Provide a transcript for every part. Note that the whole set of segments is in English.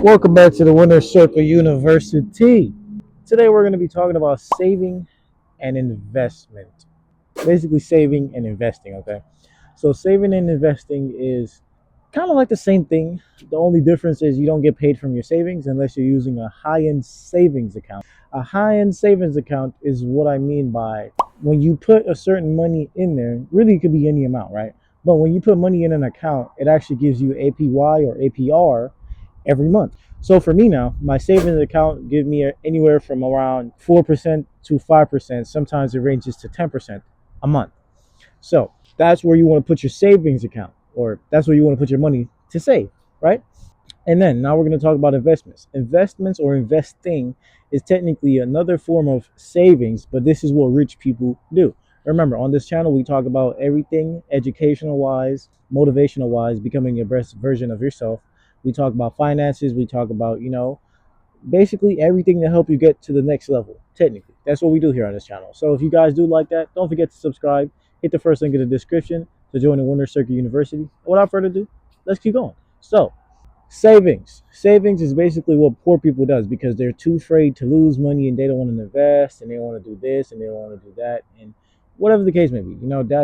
Welcome back to the Winner Circle University. Today we're going to be talking about saving and investment. Basically, saving and investing, okay? So, saving and investing is kind of like the same thing. The only difference is you don't get paid from your savings unless you're using a high end savings account. A high end savings account is what I mean by when you put a certain money in there, really, it could be any amount, right? But when you put money in an account, it actually gives you APY or APR every month. So for me now, my savings account give me anywhere from around 4% to 5%. Sometimes it ranges to 10% a month. So that's where you want to put your savings account, or that's where you want to put your money to save, right? And then now we're going to talk about investments. Investments or investing is technically another form of savings, but this is what rich people do. Remember, on this channel, we talk about everything educational wise, motivational wise, becoming your best version of yourself. We talk about finances. We talk about, basically everything to help you get to the next level. Technically, that's what we do here on this channel. So if you guys do like that, don't forget to subscribe. Hit the first link in the description to join the Winner Circle University. Without further ado, let's keep going. So, savings is basically what poor people does because they're too afraid to lose money and they don't want to invest and they want to do this and they don't want to do that and whatever the case may be.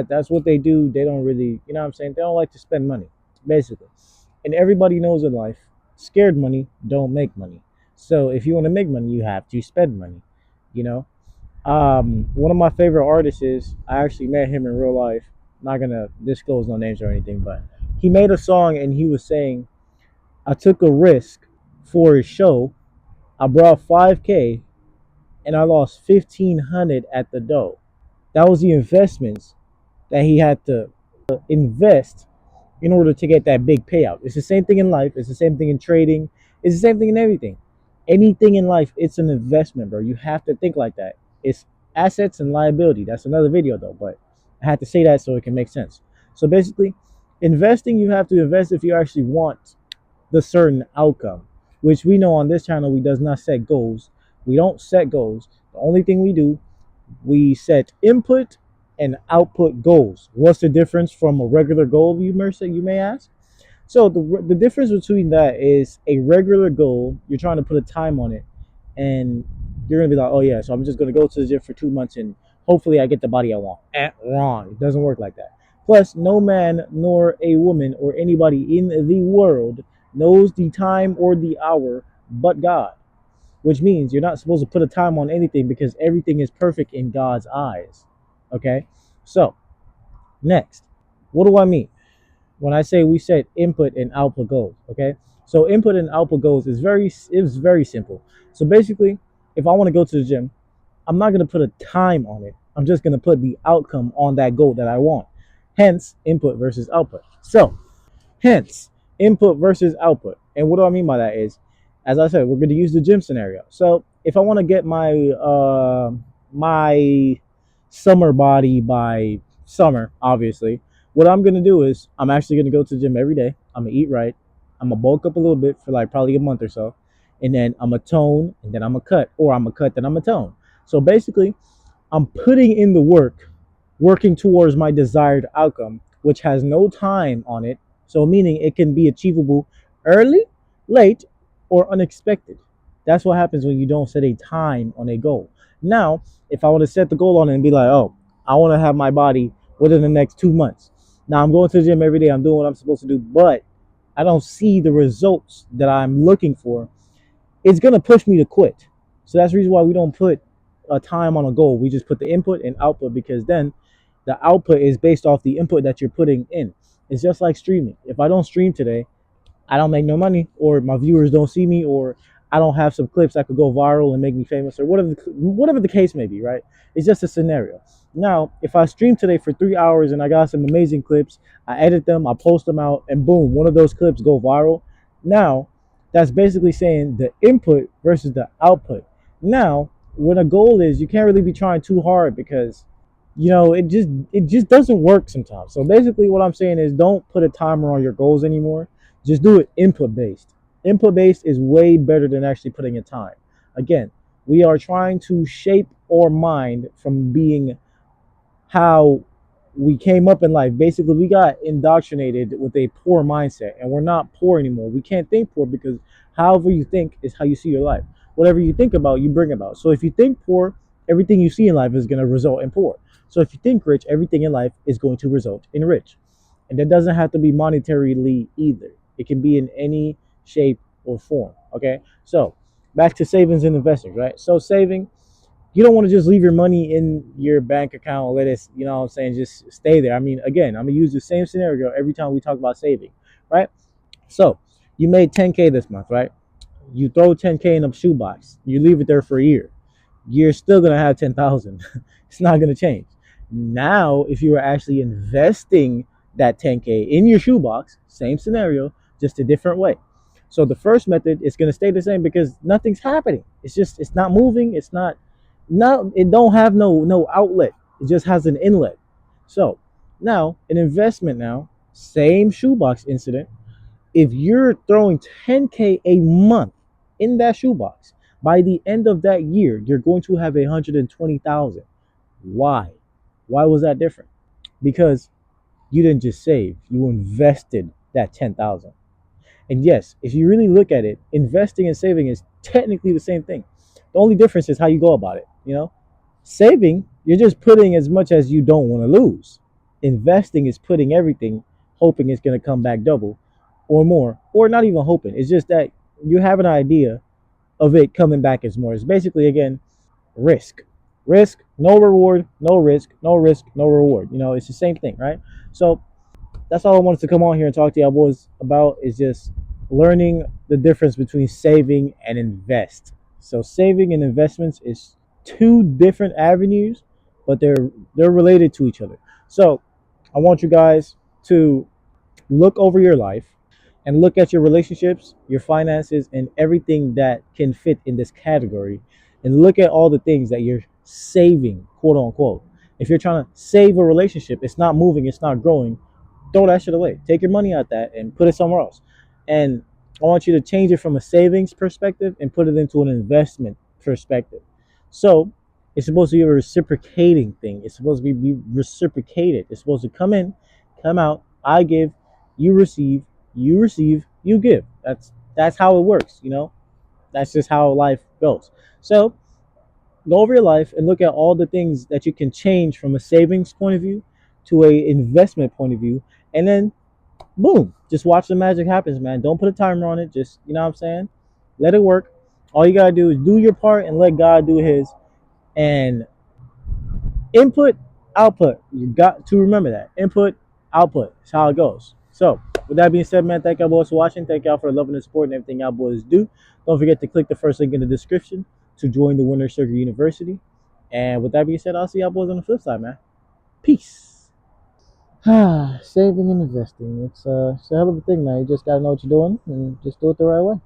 That's what they do. They don't really, what I'm saying, they don't like to spend money, basically. And everybody knows in life, scared money don't make money. So if you want to make money, you have to spend money. You know, one of my favorite artists is, I actually met him in real life. I'm not gonna disclose no names or anything, but he made a song and he was saying, I took a risk for a show. I brought 5K and I lost 1,500 at the dough. That was the investments that he had to invest in order to get that big payout. It's the same thing in life. It's the same thing in trading. It's the same thing in everything. Anything in life, it's an investment, bro. You have to think like that. It's assets and liability. That's another video though, but I had to say that so it can make sense. So basically, investing, you have to invest if you actually want the certain outcome, which we know on this channel we does not set goals. We don't set goals. The only thing we do, we set input and output goals. What's the difference from a regular goal, you may ask? So the difference between that is a regular goal, you're trying to put a time on it, and you're gonna be like, oh yeah, so I'm just gonna go to the gym for 2 months and hopefully I get the body I want. Wrong. It doesn't work like that. Plus, no man nor a woman or anybody in the world knows the time or the hour but God, which means you're not supposed to put a time on anything because everything is perfect in God's eyes. Okay? So, next, what do I mean when I say we set input and output goals? Okay? So, input and output goals is very simple. So, basically, if I want to go to the gym, I'm not going to put a time on it. I'm just going to put the outcome on that goal that I want. Hence, input versus output. So, hence, input versus output. And what do I mean by that is, as I said, we're going to use the gym scenario. So if I want to get my summer body by summer, obviously, what I'm going to do is I'm actually going to go to the gym every day. I'm going to eat right. I'm going to bulk up a little bit for like probably a month or so. And then I'm going to tone and then I'm going to cut. Or I'm going to cut, then I'm going to tone. So basically, I'm putting in the work, working towards my desired outcome, which has no time on it. So meaning it can be achievable early, late, or unexpected. That's what happens when you don't set a time on a goal. Now, if I want to set the goal on it and be like, oh, I want to have my body within the next 2 months. Now I'm going to the gym every day. I'm doing what I'm supposed to do, but I don't see the results that I'm looking for. It's going to push me to quit. So that's the reason why we don't put a time on a goal. We just put the input and output because then the output is based off the input that you're putting in. It's just like streaming. If I don't stream today, I don't make no money, or my viewers don't see me, or I don't have some clips that could go viral and make me famous, or whatever the case may be, right? It's just a scenario. Now, if I stream today for 3 hours and I got some amazing clips, I edit them, I post them out, and boom, one of those clips go viral. Now, that's basically saying the input versus the output. Now, when a goal is, you can't really be trying too hard because it just doesn't work sometimes. So basically what I'm saying is don't put a timer on your goals anymore. Just do it input based. Input based is way better than actually putting a time. Again, we are trying to shape our mind from being how we came up in life. Basically, we got indoctrinated with a poor mindset, and we're not poor anymore. We can't think poor because however you think is how you see your life. Whatever you think about, you bring about. So if you think poor, everything you see in life is going to result in poor. So if you think rich, everything in life is going to result in rich. And that doesn't have to be monetarily either. It can be in any shape or form. Okay. So back to savings and investing, right? So saving, you don't want to just leave your money in your bank account, let it, you know what I'm saying, just stay there. I mean, again, I'm gonna use the same scenario every time we talk about saving, right? So you made 10K this month, right? You throw 10K in a shoebox, you leave it there for a year, you're still gonna have 10,000. It's not gonna change. Now, if you are actually investing that 10K in your shoebox, same scenario, just a different way. So the first method is gonna stay the same because nothing's happening. It's not moving. It's not, no, it don't have no outlet. It just has an inlet. So now an investment now, same shoebox incident. If you're throwing 10K a month in that shoebox, by the end of that year, you're going to have 120,000. Why? Why was that different? Because you didn't just save, you invested that 10,000. And yes, if you really look at it, investing and saving is technically the same thing. The only difference is how you go about it. Saving, you're just putting as much as you don't want to lose. Investing is putting everything, hoping it's going to come back double or more, or not even hoping. It's just that you have an idea of it coming back as more. It's basically, again, risk. Risk, no reward, no risk, no risk, no reward. It's the same thing, right? So that's all I wanted to come on here and talk to y'all boys about, is just learning the difference between saving and invest. So saving and investments is two different avenues, but they're related to each other. So I want you guys to look over your life and look at your relationships, your finances, and everything that can fit in this category, and look at all the things that you're saving, quote unquote. If you're trying to save a relationship, it's not moving, it's not growing, throw that shit away. Take your money out that and put it somewhere else. And I want you to change it from a savings perspective and put it into an investment perspective. So it's supposed to be a reciprocating thing. It's supposed to be reciprocated. It's supposed to come in, come out. I give, you receive, you receive, you give. That's how it works. That's just how life goes. So go over your life and look at all the things that you can change from a savings point of view to a investment point of view, and then boom, just watch the magic happens, man. Don't put a timer on it. Just, you know what I'm saying, let it work. All you gotta do is do your part and let God do his. And input, output, you got to remember that input, output is how it goes. So with that being said, man, thank y'all boys for watching. Thank y'all for loving and supporting everything y'all boys do. Don't forget to click the first link in the description to join the Winner Circle University. And with that being said, I'll see y'all boys on the flip side, man. Peace. Saving and investing. It's a hell of a thing, man. You just gotta know what you're doing and just do it the right way.